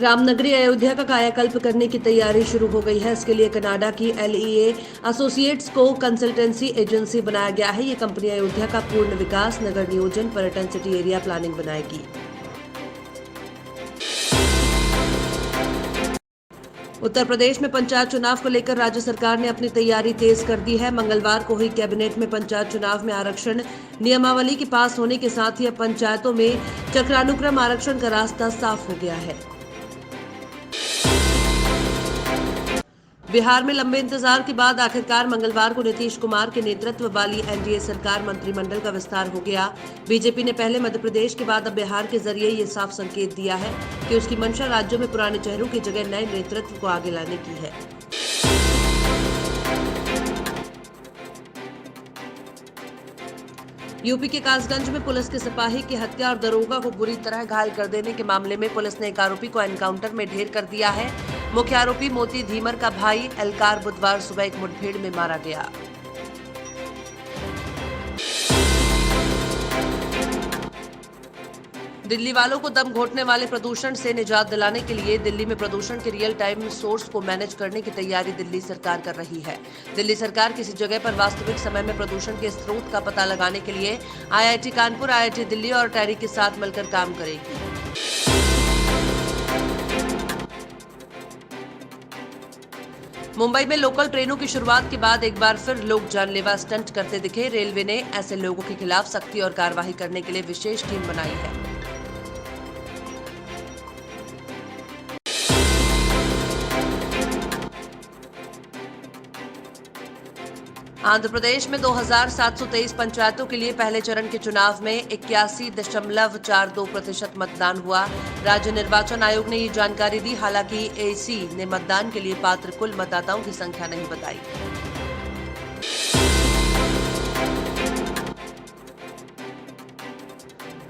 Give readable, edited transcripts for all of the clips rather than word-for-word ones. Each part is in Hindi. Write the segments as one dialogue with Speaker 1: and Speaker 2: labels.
Speaker 1: रामनगरी अयोध्या का कायाकल्प करने की तैयारी शुरू हो गई है। इसके लिए कनाडा की LEA एसोसिएट्स को कंसल्टेंसी एजेंसी बनाया गया है। ये कंपनी अयोध्या का पूर्ण विकास, नगर नियोजन, पर्यटन, सिटी एरिया प्लानिंग बनाएगी। उत्तर प्रदेश में पंचायत चुनाव को लेकर राज्य सरकार ने अपनी तैयारी तेज कर दी है। मंगलवार को हुई कैबिनेट में पंचायत चुनाव में आरक्षण नियमावली के पास होने के साथ ही अब पंचायतों में चक्रानुक्रम आरक्षण का रास्ता साफ हो गया है। बिहार में लंबे इंतजार के बाद आखिरकार मंगलवार को नीतीश कुमार के नेतृत्व वाली NDA सरकार मंत्रिमंडल का विस्तार हो गया। बीजेपी ने पहले मध्य प्रदेश के बाद अब बिहार के जरिए ये साफ संकेत दिया है कि उसकी मंशा राज्यों में पुराने चेहरों की जगह नए नेतृत्व को आगे लाने की है। यूपी के कासगंज में पुलिस के सिपाही की हत्या और दरोगा को बुरी तरह घायल कर देने के मामले में पुलिस ने एक आरोपी को एनकाउंटर में ढेर कर दिया है। मुख्य आरोपी मोती धीमर का भाई एलकार बुधवार सुबह एक मुठभेड़ में मारा गया। दिल्ली वालों को दम घोटने वाले प्रदूषण से निजात दिलाने के लिए दिल्ली में प्रदूषण के रियल टाइम सोर्स को मैनेज करने की तैयारी दिल्ली सरकार कर रही है। दिल्ली सरकार किसी जगह पर वास्तविक समय में प्रदूषण के स्रोत का पता लगाने के लिए IIT कानपुर, IIT दिल्ली और टैरी के साथ मिलकर काम करेगी। मुंबई में लोकल ट्रेनों की शुरुआत के बाद एक बार फिर लोग जानलेवा स्टंट करते दिखे। रेलवे ने ऐसे लोगों के खिलाफ सख्ती और कार्रवाई करने के लिए विशेष टीम बनाई है। आंध्र प्रदेश में 2723 पंचायतों के लिए पहले चरण के चुनाव में 81.42% मतदान हुआ। राज्य निर्वाचन आयोग ने ये जानकारी दी। हालांकि AC ने मतदान के लिए पात्र कुल मतदाताओं की संख्या नहीं बताई।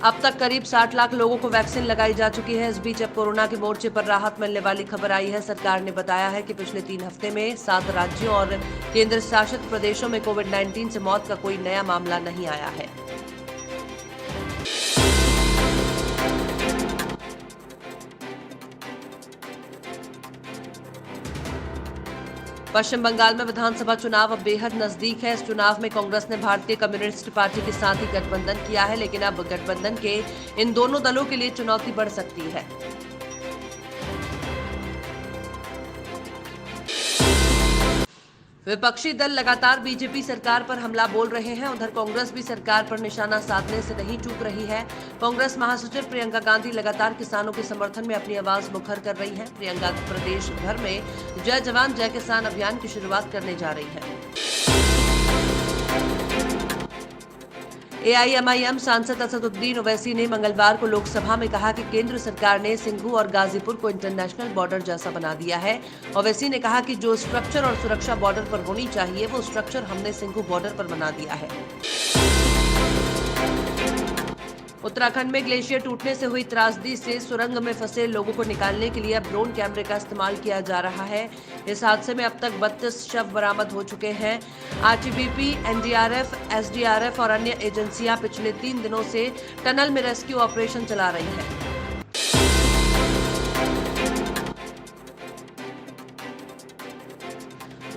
Speaker 1: अब तक करीब 60 लाख लोगों को वैक्सीन लगाई जा चुकी है। इस बीच अब कोरोना के मोर्चे पर राहत मिलने वाली खबर आई है। सरकार ने बताया है कि पिछले 3 हफ्ते में 7 राज्यों और केंद्र शासित प्रदेशों में कोविड-19 से मौत का कोई नया मामला नहीं आया है। पश्चिम बंगाल में विधानसभा चुनाव अब बेहद नजदीक है। इस चुनाव में कांग्रेस ने भारतीय कम्युनिस्ट पार्टी के साथ ही गठबंधन किया है, लेकिन अब गठबंधन के इन दोनों दलों के लिए चुनौती बढ़ सकती है। विपक्षी दल लगातार बीजेपी सरकार पर हमला बोल रहे हैं। उधर कांग्रेस भी सरकार पर निशाना साधने से नहीं चूक रही है। कांग्रेस महासचिव प्रियंका गांधी लगातार किसानों के समर्थन में अपनी आवाज मुखर कर रही हैं। प्रियंका प्रदेश भर में जय जवान जय किसान अभियान की शुरुआत करने जा रही हैं। AIMIM सांसद असदुद्दीन ओवैसी ने मंगलवार को लोकसभा में कहा कि केंद्र सरकार ने सिंघू और गाजीपुर को इंटरनेशनल बॉर्डर जैसा बना दिया है। ओवैसी ने कहा कि जो स्ट्रक्चर और सुरक्षा बॉर्डर पर होनी चाहिए वो स्ट्रक्चर हमने सिंघू बॉर्डर पर बना दिया है। उत्तराखंड में ग्लेशियर टूटने से हुई त्रासदी से सुरंग में फंसे लोगों को निकालने के लिए अब ड्रोन कैमरे का इस्तेमाल किया जा रहा है। इस हादसे में अब तक 32 शव बरामद हो चुके हैं। RTBP, NDRF, SDRF और अन्य एजेंसियां पिछले 3 दिनों से टनल में रेस्क्यू ऑपरेशन चला रही हैं।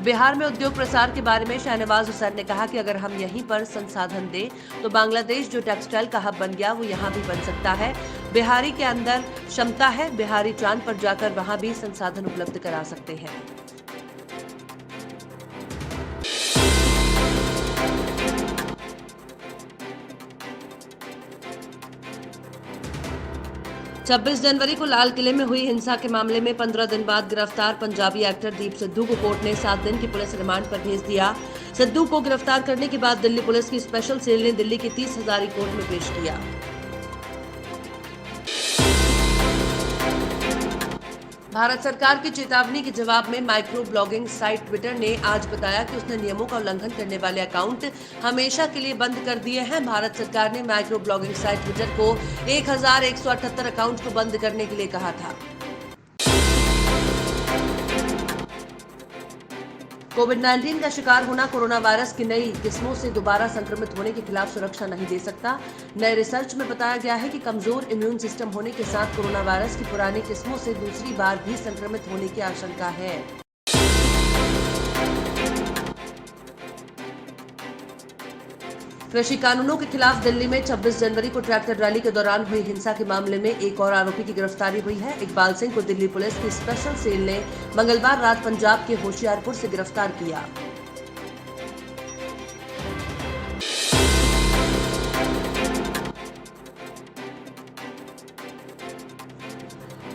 Speaker 1: बिहार में उद्योग प्रसार के बारे में शाहनवाज हुसैन ने कहा कि अगर हम यहीं पर संसाधन दें तो बांग्लादेश जो टेक्सटाइल का हब बन गया वो यहाँ भी बन सकता है। बिहारी के अंदर क्षमता है, बिहारी चांद पर जाकर वहां भी संसाधन उपलब्ध करा सकते हैं। छब्बीस जनवरी को लाल किले में हुई हिंसा के मामले में 15 दिन बाद गिरफ्तार पंजाबी एक्टर दीप सिद्धू को कोर्ट ने 7 दिन की पुलिस रिमांड पर भेज दिया। सिद्धू को गिरफ्तार करने के बाद दिल्ली पुलिस की स्पेशल सेल ने दिल्ली की 30 हजारी कोर्ट में पेश किया। भारत सरकार की चेतावनी के जवाब में माइक्रो ब्लॉगिंग साइट ट्विटर ने आज बताया कि उसने नियमों का उल्लंघन करने वाले अकाउंट हमेशा के लिए बंद कर दिए हैं। भारत सरकार ने माइक्रो ब्लॉगिंग साइट ट्विटर को 1178 अकाउंट को बंद करने के लिए कहा था। कोविड-19 का शिकार होना कोरोना वायरस की नई किस्मों से दोबारा संक्रमित होने के खिलाफ सुरक्षा नहीं दे सकता। नए रिसर्च में बताया गया है कि कमजोर इम्यून सिस्टम होने के साथ कोरोना वायरस की पुरानी किस्मों से दूसरी बार भी संक्रमित होने की आशंका है। कृषि कानूनों के खिलाफ दिल्ली में 26 जनवरी को ट्रैक्टर रैली के दौरान हुई हिंसा के मामले में एक और आरोपी की गिरफ्तारी हुई है। इकबाल सिंह को दिल्ली पुलिस की स्पेशल सेल ने मंगलवार रात पंजाब के होशियारपुर से गिरफ्तार किया।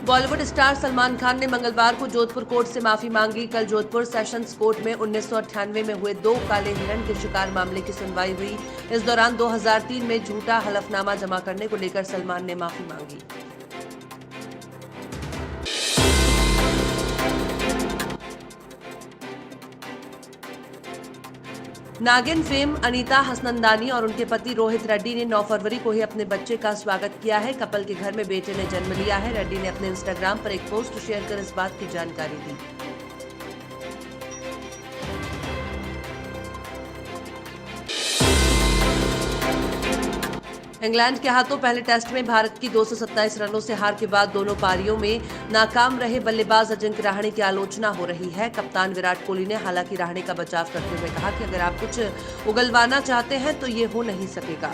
Speaker 1: बॉलीवुड स्टार सलमान खान ने मंगलवार को जोधपुर कोर्ट से माफी मांगी। कल जोधपुर सेशंस कोर्ट में 1998 में हुए 2 काले हिरण के शिकार मामले की सुनवाई हुई। इस दौरान 2003 में झूठा हलफनामा जमा करने को लेकर सलमान ने माफी मांगी। नागिन फेम अनीता हसनंदानी और उनके पति रोहित रेड्डी ने 9 फरवरी को ही अपने बच्चे का स्वागत किया है। कपल के घर में बेटे ने जन्म लिया है। रेड्डी ने अपने इंस्टाग्राम पर एक पोस्ट शेयर कर इस बात की जानकारी दी। इंग्लैंड के हाथों पहले टेस्ट में भारत की 227 रनों से हार के बाद दोनों पारियों में नाकाम रहे बल्लेबाज अजिंक्य रहाणे की आलोचना हो रही है। कप्तान विराट कोहली ने हालांकि रहाणे का बचाव करते हुए कहा कि अगर आप कुछ उगलवाना चाहते हैं तो ये हो नहीं सकेगा।